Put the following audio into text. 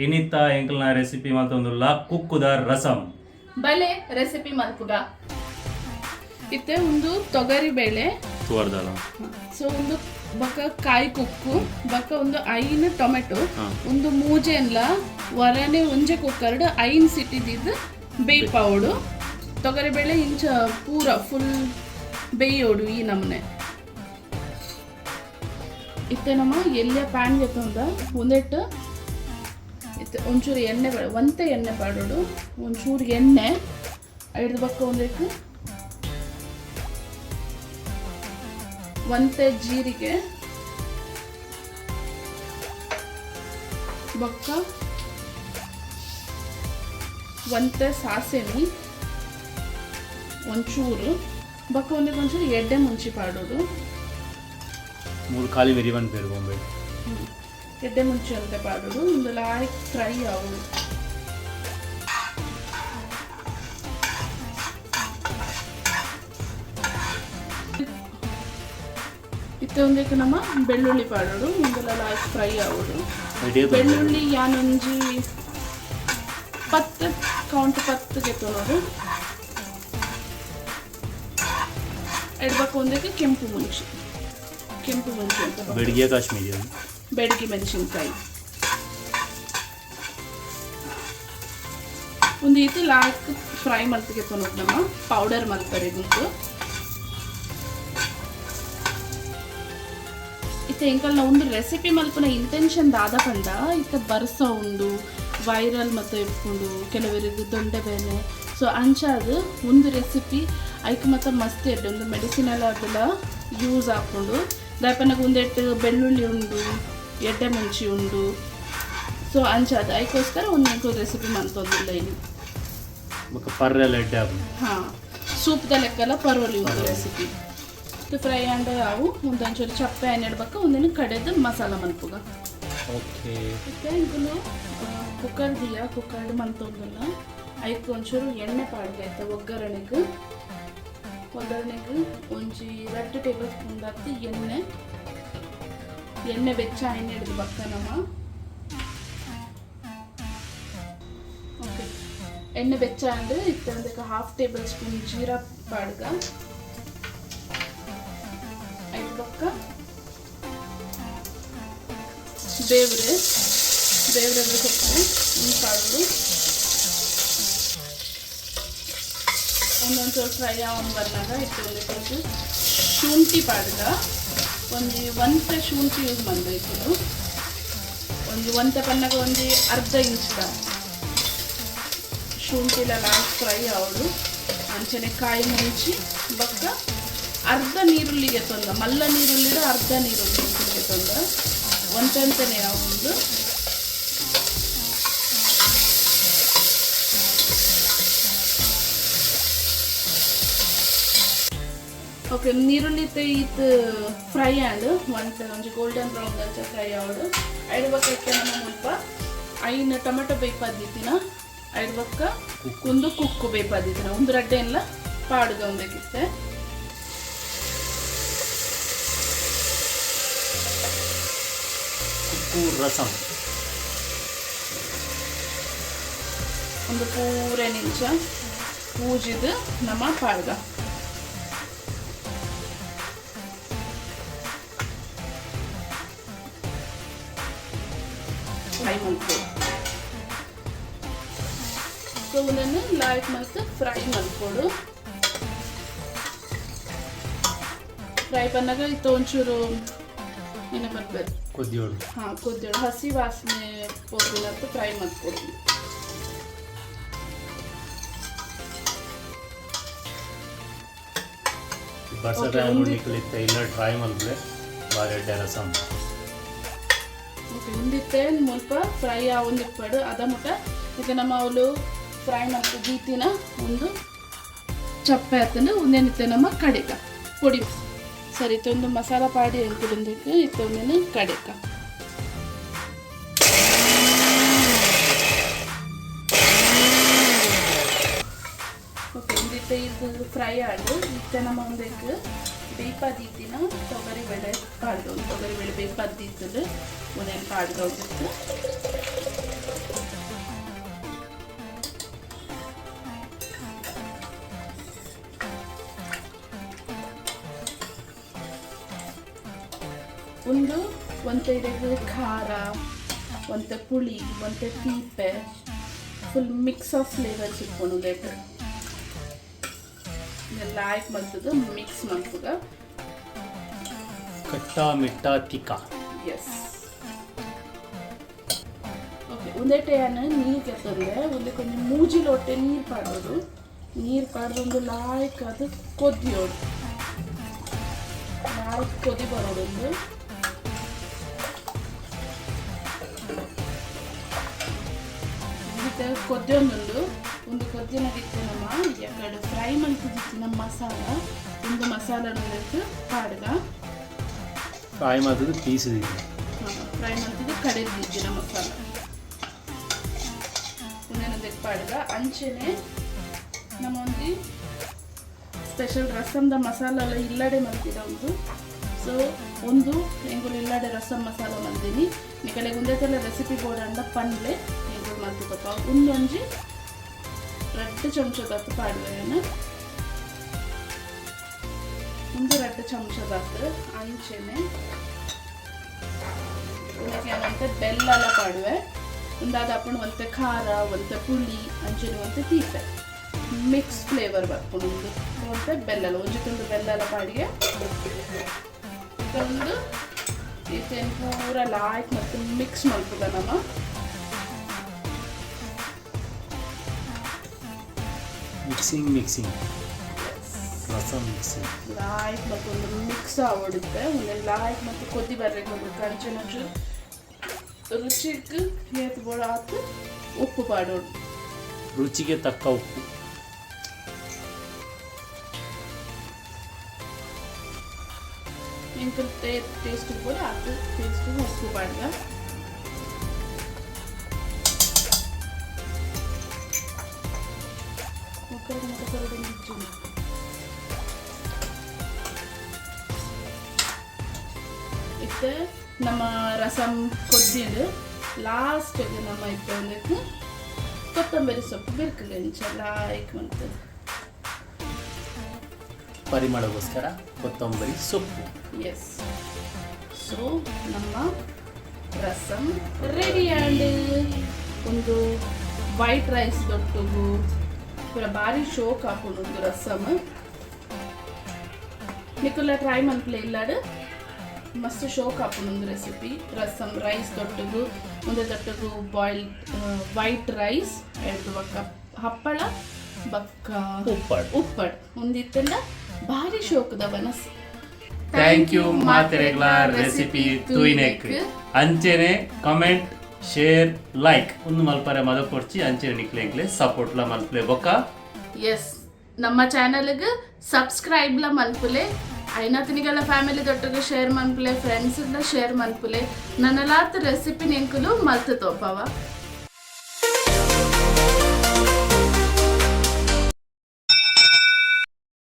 ಇನ್ನಿತ್ತ ಎಂಕಲ್ನ recipe ಮಲ್ತೊಂದುಲ್ಲ ಕುಕ್ಕುದ ರಸಂ ಬಲೆ recipe ಮಲ್ಪುಗ ಇತ್ತೆ ಒಂದು ತೊಗರಿ ಬೇಳೆ ತೋರ್ದಲ್ಲ ಸೊ ಒಂದು ಬಕ ಕಾಯಿ ಕುಕ್ಕು ಬಕ ಒಂದು ಐನ್ ಟೊಮೆಟೊ ಒಂದು ಮೂಜೆನ್ಲ ವರನೆ ಒಂಜೆ ಕುಕ್ಕರ್ಡ್ ಐನ್ ಸಿಟ್ಟಿದಿದ್ದು ಬೇಯ್ಪವುಡು ತೊಗರಿ ಬೇಳೆ ಇಂಚ ಪೂರ ಫುಲ್ ಬೇಯೋಡು ಈ ನಮನೆ ಇತ್ತೆ ನಮ್ಮ ಎಲ್ಲಿಯ ಪ್ಯಾನ್ ಎತ್ತೊಂದ ಒಂದೆಟ್ಟು ಇತ್ತೆ ಒಂಚೂರು ಎಣ್ಣೆ ಒಂತೆ ಎಣ್ಣೆ ಪಾಡೋಡು ಒಂಚೂರು ಎಣ್ಣೆ ಐದು ಬಕ್ಕ ಒಂದಕ್ಕೆ ಒಂತೆ ಜೀರಿಗೆ ಬಕ್ಕ ಒಂತೆ ಸಾಸಿವೆ ಒಂಚೂರು ಬಕ್ಕ ಒಂದಕ್ಕೆ ಒಂಚೂರು ಎಡ್ಡೆ ಮುಂಚಿ ಪಾಡೋದು ಮೂರು ಖಾಲಿ ಮೆರಿವನ್ ಪೇರು ಬೊಂಬೆ ಎಡ್ಡೆ ಮುಂಚಿ ಅಂತ ಪಾಡೋದು ಒಂದು ಲಾಯಕ್ ಫ್ರೈ ಆಗೋದು ಇತ್ತೆ ಒಂದಕ್ಕೆ ನಮ್ಮ ಬೆಳ್ಳುಳ್ಳಿ ಪಾಡೋದು ಒಂದೆಲ್ಲ ಲಾಯಕ್ ಫ್ರೈ ಆಗೋದು ಬೆಳ್ಳುಳ್ಳಿ ಯಾನೊಂಜಿ 10 ಕೌಂಟ್ 10ಗೆ ತೊಳೋದು ಎಡ್ಬೇಕು ಒಂದಕ್ಕೆ ಕೆಂಪು ಮುಂಚಿ ಅಂತ ಬೆಡಗಿಯ ಕಾಶ್ಮೀರಿ ಬೆಡಗಿ ಮೆಣಸಿನ್ಕಾಯಿ ಒಂದು ಇದು ಲಾಕ್ ಫ್ರೈ ಮಲ್ತಿಗೆ ತೊನೋದು ನಮ್ಮ ಪೌಡರ್ ಮಲ್ತಾರೆ ಇದಕ್ಕೆ ಇತ್ತೆ ಎಂಕಲ್ನ ಒಂದು ರೆಸಿಪಿ ಮಲ್ಪನ ಇಂಟೆನ್ಷನ್ ದಾದ ಪಂಡ ಇತ್ತೆ ಬರ್ಸ ಉಂಡು ವೈರಲ್ ಮತ್ತು ಇಟ್ಕೊಂಡು ಕೆಲವರಿಗೆ ದೊಂಡೆ ಬೇನೆ ಸೊ ಅಂಚಾದ ಒಂದು ರೆಸಿಪಿ ಐಕ್ ಮತ್ತು ಮಸ್ತ್ ಎಡ್ಡೆ ಒಂದು ಮೆಡಿಸಿನಲ್ ಅದೆಲ್ಲ ಯೂಸ್ ಹಾಕ್ಕೊಂಡು ದಾಯಪನಾಗ ಒಂದೆಟ್ಟು ಬೆಳ್ಳುಳ್ಳಿ ಉಂಡು ಎಡ್ಡೆ ಮುಂಚಿ ಉಂಡು ಸೊ ಅಂಚಾದ ಅದಕ್ಕೋಸ್ಕರ ಒಂದು ರೆಸಿಪಿ ಮಂತೊಂದಿಲ್ಲ ಇಲ್ಲಿ ಪರ್ರೆಲ್ಲ ಎಡ್ಡೆ ಹಾಂ ಸೂಪ್ದ ಲೆಕ್ಕಲ್ಲ ಪರ್ವಲಿ ಒಂದು ರೆಸಿಪಿ ಫ್ರೈ ಆ್ಯಂಡ್ ಅವು ಒಂದೊಂಚೂರು ಚಪ್ಪೆ ಎಣ್ಣೆಡ್ಬೇಕು ಒಂದಿನ ಕಡೆದು ಮಸಾಲ ಮಲ್ಪುಗ ಓಕೆ ಮತ್ತೆ ಇದನ್ನು ಕುಕ್ಕರ್ಡ್ ಮಂತೊಂದಿಲ್ಲ ಅದಕ್ಕೆ ಒಂಚೂರು ಎಣ್ಣೆ ಪಾಡ್ಗೆ ಆಯ್ತಾ ಒಗ್ಗರಣೆಗೆ ಒಂಜಿ 2 ಟೇಬಲ್ ಸ್ಪೂನ್ ಹತ್ತಿ ಎಣ್ಣೆ ಬೆಚ್ಚ ಎಣ್ಣೆ ಹಿಡಿದು ಬಕ್ಕ ನಮ್ಮ ಓಕೆ ಎಣ್ಣೆ ಬೆಚ್ಚ ಅಂದರೆ ಇತ್ತು ಅದಕ್ಕೆ 1/2 ಟೇಬಲ್ ಸ್ಪೂನ್ ಜೀರಾ ಪಾಡ್ಗ ಐದು ಬಕ್ಕ ಬೇವ್ರೆ ಸೊಪ್ಪು ಪಾಡೋದು ಒಂದೊಂದು ಸ್ವಲ್ಪ ಫ್ರೈ ಆಗಿ ಬಂದಾಗ ಇತ್ತು ಒಂದು ಶುಂಠಿ ಪಾಡ್ಗ ಒಂತೆ ಶುಂಠಿ ಯೂಸ್ ಮಾಡಬೇಕು ಒಂತೆ ಪನ್ನಾಗ ಒಂದು ಅರ್ಧ ಇಂಚ್ ಶುಂಠಿಲ ಲಾಸ್ಟ್ ಫ್ರೈ ಆವಡು ಅಂಚನೆ ಕಾಯಿ ಮುಂಚಿ ಬಕ್ಕ ಅರ್ಧ ನೀರುಳ್ಳಿಗೆ ತೊಂದ ಮಲ್ಲ ನೀರುಳ್ಳಿದ ಅರ್ಧ ನೀರುಳ್ಳಿಗೆ ತೊಂದ ಒಂತೆಂತನೇ ಒಂದು ಓಕೆ ನೀರುಳ್ಳಿ ಇದು ಫ್ರೈ ಆ್ಯಂಡ್ ಒಂಚೂರು ಗೋಲ್ಡನ್ ಬ್ರೌನ್ ಅಂತ ಫ್ರೈ ಆವಡು ಐದು ಬಕ್ಕ ನಮ್ಮ ಮುಲ್ಪ ಐನ ಟೊಮೆಟೊ ಬೇಯ್ಪದ್ದಿತ್ತಿನ ಐದು ಬಕ್ಕ ಒಂದು ಕುಕ್ಕು ಬೇಯ್ಪದ್ದಿತ್ತಿನ ಒಂದು ರಡ್ಡೆ ಎಲ್ಲ ಪಾಡುಗ ಒಂದಕ್ಕಿತ್ತೆ ರಸಂ ಒಂದು ಪೂರೆ ನಿಮಿಷ ಪೂಜಿದು ನಮ್ಮ ಪಾಡ್ಗ ಫ್ರೈ ಮಾಡ್ಬೋದು ಸೊ ಒಂದನ್ನು ಲೈಟ್ ಮತ್ತು ಫ್ರೈ ಮಾಡ್ಕೊಡು ಫ್ರೈ ಬಂದಾಗ ಇದು ಒಂಚೂರು ಏನೇ ಬರ್ಬೇಕು ಕುದಿಯೋಳು ಕುದಿಯೋಳು ಹಸಿ ವಾಸನೆ ಹೋಗಿಲ್ಲಂತ ಫ್ರೈ ಮಾಡ್ಕೊಡು ಇಲ್ಲ ಟ್ರೈ ಮಾಡಿದ್ರೆ ಬಾರಿ ಎಡ್ಡೆ ರಸಂ ಓಕೆ ಒಂದಿತ್ತೆ ಸ್ವಲ್ಪ ಫ್ರೈ ಒಂದಿಪ್ಪಡು ಅದ ಮುಟ್ಟ ಈಗ ನಮ್ಮ ಅವಳು ಫ್ರೈ ಮಾಡ್ಕೊ ಗೀತಿನ ಒಂದು ಚಪ್ಪೆ ಹತ್ತಂದು ಒಂದೇನಿತ್ತೆ ನಮ್ಮ ಕಡೆಕ ಪೊಡಿ ಸರಿ ಒಂದು ಮಸಾಲ ಪಾಡಿ ಅಂತಿದ್ದಕ್ಕೆ ಇತ್ತೊಂದೇನು ಕಡೆಕ ಓಕೆ ಒಂದಿತ್ತೆ ಇದು ಫ್ರೈ ಆಡು ಇತ್ತೆ ನಮ್ಮ ಒಂದಕ್ಕೆ ಬೇಯ್ಪದಿತ್ತಿನ ತೊಗರಿಬೇಳೆ ಪಾಡ್ದು ತೊಗರಿಬೇಳೆ ಬೇಯ್ಪದ್ದಿತ್ತದು ಒಂದೇನು ಪಾಡ್ದು ಹೋಗಿತ್ತು ಒಂತೆ ಇಡೀ ಖಾರ ಒಂತೆ ಪುಳಿ ಒಂತೆ ತೀಪೆ ಫುಲ್ ಮಿಕ್ಸ್ ಆಫ್ ಫ್ಲೇವರ್ಸ್ ಇಟ್ಕೊಂಡು ಬೇಕು ಎಲ್ಲ ಆಯ್ಕೆ ಮಾಡ್ತದೆ ಮಿಕ್ಸ್ ಮಾಡ್ತದ ಕಟ್ಟಾ ಮಿಟ್ಟಾ ತಿಕ್ಕ ಎಸ್ ಓಕೆ ಒಂದೇ ಟೈನ ನೀರು ಕೆತ್ತಂದ್ರೆ ಒಂದೇ ಕೊಂಚ ಮೂಜಿ ಲೋಟೆ ನೀರು ಪಾಡೋದು ನೀರು ಪಾಡ್ದೊಂದು ಲಾಯ್ಕ್ ಅದು ಕೊದ್ದಿಯೋಡು ಲಾಯ್ಕ್ ಕೊದಿ ಬರೋದೊಂದು ಕೊದ್ದೊಂದೊಂದು ಒಂದು ಕೊದ್ದಿನದಿತ್ತು ನಮ್ಮ ಎರಡು ಫ್ರೈ ಮಲ್ತಿದ್ದಿತ್ತು ನಮ್ಮ ಮಸಾಲ ಒಂದು ಮಸಾಲನೊಂದಿತ್ತು ಪಾಡ್ಗ ಫ್ರೈ ಮಾಡಿದ್ದು ಪೀಸ್ ಫ್ರೈ ಮಾಡ್ತಿದ್ದು ಕಡೆದಿದ್ದಿನ ಮಸಾಲ ಒಂದೇನೊಂದಿತ್ತು ಪಾಡ್ಗ ಅಂಚೆನೆ ನಮ್ಮ ಒಂದು ಸ್ಪೆಷಲ್ ರಸಮ್ದ ಮಸಾಲ ಎಲ್ಲ ಇಲ್ಲಡೆ ಮಲ್ತಿದ ಒಂದು ಸೊ ಒಂದು ಎಂಗುಲು ಇಲ್ಲಡೆ ರಸಮ್ ಮಸಾಲ ಮಲ್ತೀನಿ ನಿಕಲೆ ಗುಂದೆತೆಲ್ಲ ರೆಸಿಪಿ ಬೋರ್ಡ್ ಅಂದ ಪನ್ಲೆ ಎಂಗುಲು ಮಲ್ತಿದ್ದಪ್ಪ ಒಂದೊಂಜಿ 2 ಚಮಚದತ್ತು ಪಾಡುವೆನ ಒಂದು 2 ಚಮಚದತ್ತು ಅಂಚೆನೆ ಉನಕ್ಕೆ ಏನಂತೆ ಬೆಲ್ಲ ಎಲ್ಲ ಪಾಡುವೆ ಒಂದಾದ ಅಪ್ಪಣ ಒಂತೆ ಖಾರ ಒಂತೆ ಪುಳಿ ಅಂಚೆನೆ ಒಂತೆ ತೀಪೆ ಮಿಕ್ಸ್ ಫ್ಲೇವರ್ ಬರ್ಕೊಂಡು ಒಂತೆ ಬೆಲ್ಲ ಒಂಜಿತ್ತೊಂದು ಬೆಲ್ಲ ಎಲ್ಲ ಪಾಡಿಗೆ ಇದೊಂದು ಈತೇನು ಪೂರ ಲಾಯ್ಕ್ ಮತ್ತು ಮಿಕ್ಸ್ ಮಾಡ್ತದ ನಮ್ಮ ಮಿಕ್ಸಿಂಗ್ ರಸಂ ಮಿಕ್ಸಿಂಗ್ ಲಾಯ್ಕ್ ಮತ್ತು ಒಂದು ಮಿಕ್ಸ್ ಆವಡುತ್ತೆ ಒಂದು ಲಾಯ್ಕ್ ಮತ್ತು ಕೊದ್ದಿ ಬರ್ಬೇಕು ಒಂದು ಕಂಚನಚ್ಚು ರುಚಿಗೆ ಹೇತು ಬೋಳ ಹಾಕಿ ಉಪ್ಪು ಪಾಡೋಡು ರುಚಿಗೆ ತಕ್ಕ ಉಪ್ಪು इंकल टेस्ट बोले आप टेस्ट उप्पु पाड्गा इत्ते ನಮ್ಮ ರಸಂ ಕೊದ್ದಿದ್ದು ಲಾಸ್ಟ್ ನಮ್ಮ ಇತ್ತು ಕೊತ್ತಂಬರಿ ಸೊಪ್ಪು ಬಿರ್ಕಲೆಂಚ ಲಾಯ್ಕ್ ಮಾಡ್ತದೆ ಪರಿಮಳಗೋಸ್ಕರ ಕೊತ್ತಂಬರಿ ಸೊಪ್ಪು ಎಸ್ ಸೊ ನಮ್ಮ ರಸಂ ರೆಡಿ ಆಂಡ್ ಒಂದು ವೈಟ್ ರೈಸ್ ದೊಟ್ಟುಗು ಪೂರ ಭಾರಿ ಶೋಕ್ ಹಾಕೊಂಡು ಒಂದು ರಸಮ್ ನಿಕುಲ ಟ್ರೈ ಮನ್ಪ್ಲೆ ಇಲ್ಲಾಡು ಮಸ್ತ್ ಶೋಕ್ ಹಾಕೊಂಡು ಒಂದು ರೆಸಿಪಿ ರಸಮ್ ರೈಸ್ ದೊಟ್ಟುಗು ಒಂದೇ ದೊಟ್ಟುಗು ಬಾಯ್ಲ್ಡ್ ವೈಟ್ ರೈಸ್ ಎರಡು ಬಕ್ಕ ಹಪ್ಪಳ ಬಕ್ಕ ಉಪ್ಪಡ್ ಒಂದಿತ್ತಲ್ಲ ಭಾರಿ ಶೋಕದ ಬನಸ್ ಥ್ಯಾಂಕ್ ಯು ಮಾತೆರೆಗ್ಲ ರೆಸಿಪಿ ತುಯಿನೆಕ್ ಅಂಚೆನೆ ಕಮೆಂಟ್ ಶೇರ್ ಲೈಕ್ ಒಂದು ಮಲ್ಪರೆ ಮದ ಕೊಡ್ಚಿ ಅಂಚೆನೆ ನಿಕ್ಲೆಂಕ್ಲೆ ಸಪೋರ್ಟ್ ಲ ಮಲ್ಪಲೆ ಬೊಕ್ಕ ಎಸ್ ನಮ್ಮ ಚಾನಲ್ಗೆ ಸಬ್ಸ್ಕ್ರೈಬ್ ಲ ಮಲ್ಪಲೆ ಐನಾತನಿಗೆಲ್ಲ ಫ್ಯಾಮಿಲಿ ದೊಟ್ಟಗೆ ಶೇರ್ ಮನ್ಪಲೆ ಫ್ರೆಂಡ್ಸ್ ಶೇರ್ ಮನ್ಪಲೆ ನನ್ನಲಾತ ರೆಸಿಪಿ ನೆಂಕಲು ಮಲ್ತ ತೋಪವ